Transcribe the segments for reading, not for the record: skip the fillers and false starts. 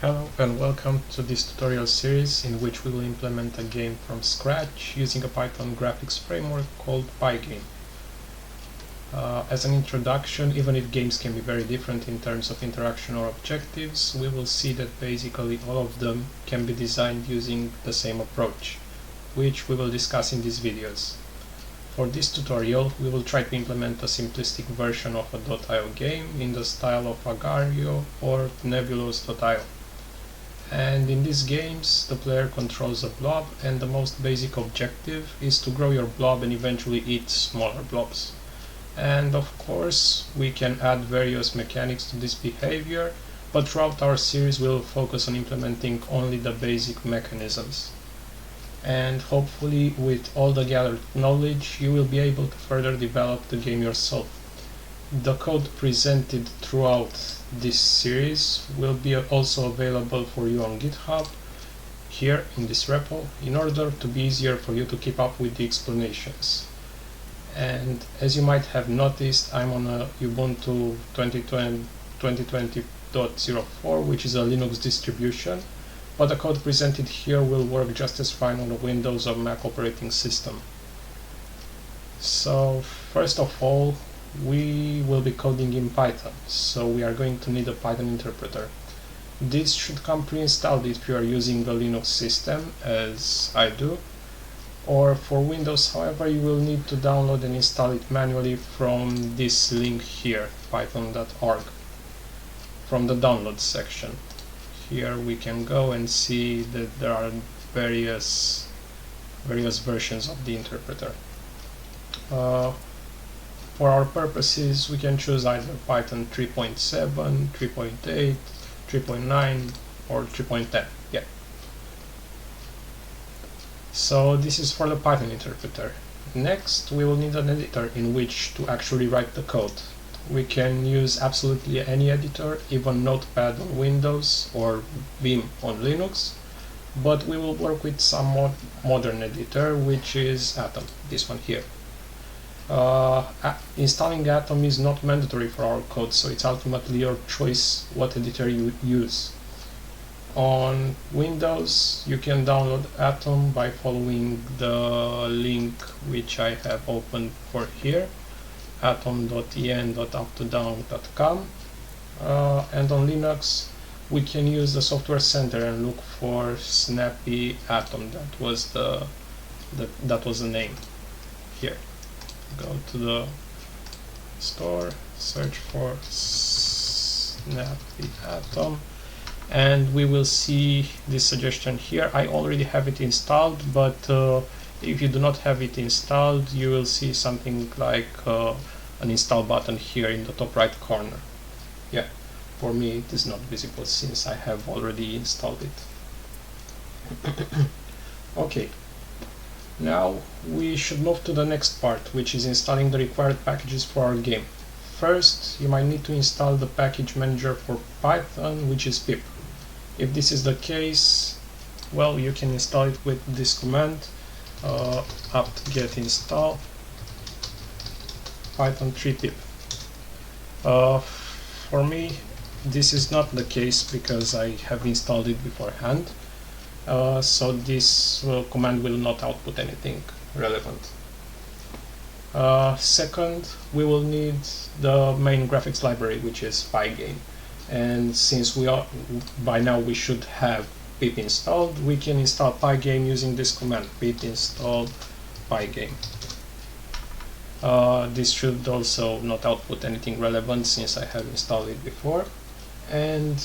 Hello and welcome to this tutorial series in which we will implement a game from scratch using a Python graphics framework called Pygame. As an introduction, even if games can be very different in terms of interaction or objectives, we will see that basically all of them can be designed using the same approach, which we will discuss in these videos. For this tutorial, we will try to implement a simplistic version of a .io game in the style of Agario or Nebulous.io. And in these games, the player controls a blob, and the most basic objective is to grow your blob and eventually eat smaller blobs. And of course, we can add various mechanics to this behavior, but throughout our series we'll focus on implementing only the basic mechanisms. And hopefully, with all the gathered knowledge, you will be able to further develop the game yourself. The code presented throughout this series will be also available for you on GitHub, here in this repo, in order to be easier for you to keep up with the explanations. And as you might have noticed, I'm on a Ubuntu 2020.04, which is a Linux distribution, but the code presented here will work just as fine on a Windows or Mac operating system. So first of all, we will be coding in Python, so we are going to need a Python interpreter. This should come pre-installed if you are using a Linux system, as I do, or for Windows, however, you will need to download and install it manually from this link here, python.org, from the download section. Here we can go and see that there are various versions of the interpreter. For our purposes, we can choose either Python 3.7, 3.8, 3.9 or 3.10. Yeah. So this is for the Python interpreter. Next, we will need an editor in which to actually write the code. We can use absolutely any editor, even Notepad on Windows or Vim on Linux, but we will work with some more modern editor, which is Atom, this one here. Installing Atom is not mandatory for our code, so it's ultimately your choice what editor you use. On Windows, you can download Atom by following the link which I have opened for here, atom.en.up2down.com, and on Linux we can use the Software Center and look for Snappy Atom. That was the name here. Go to the store, search for Snappy Atom, and we will see this suggestion here. I already have it installed, but if you do not have it installed, you will see something like an install button here in the top right corner. Yeah, for me it is not visible since I have already installed it. Okay. Now we should move to the next part, which is installing the required packages for our game. First, you might need to install the package manager for Python, which is pip. If this is the case, well, you can install it with this command, apt-get install python 3pip. For me, this is not the case because I have installed it beforehand. So this command will not output anything relevant. Second, we will need the main graphics library, which is Pygame. And since by now we should have pip installed, we can install Pygame using this command, pip install Pygame. This should also not output anything relevant since I have installed it before. And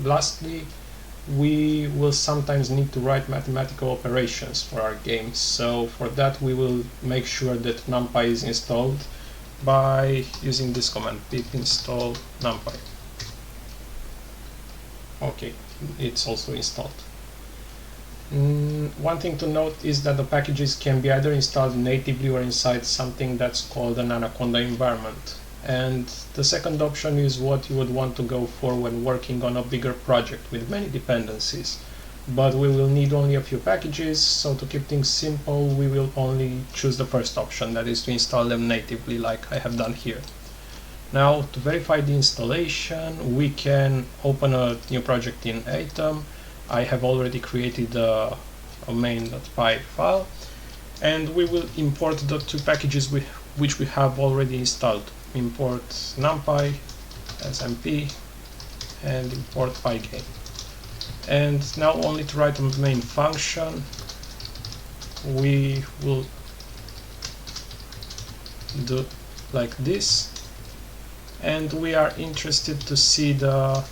lastly, we will sometimes need to write mathematical operations for our game, so for that we will make sure that numpy is installed by using this command, pip install numpy. Okay, it's also installed. One thing to note is that the packages can be either installed natively or inside something that's called an Anaconda environment. And the second option is what you would want to go for when working on a bigger project with many dependencies. But we will need only a few packages, so to keep things simple, we will only choose the first option, that is to install them natively like I have done here. Now, to verify the installation, we can open a new project in Atom. I have already created a main.py file, and we will import the two packages which we have already installed. Import numpy, smp, and import pygame. And now only to write a main function, we will do like this, and we are interested to see the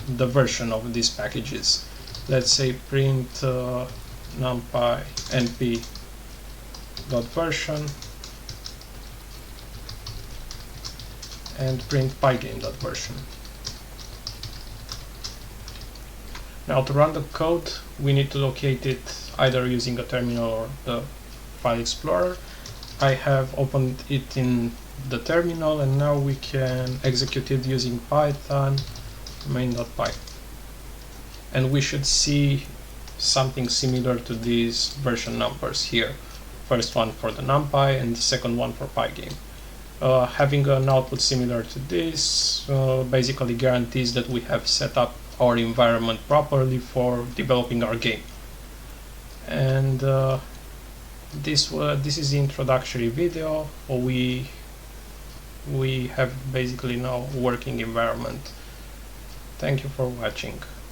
version of these packages. Let's say print numpy np dot version and print pygame dot version. Now to run the code, we need to locate it either using a terminal or the file explorer. I have opened it in the terminal, and now we can execute it using Python main.py. And we should see something similar to these version numbers here. First one for the numpy and the second one for pygame. Having an output similar to this basically guarantees that we have set up our environment properly for developing our game. And this is the introductory video. We have basically now working environment. Thank you for watching.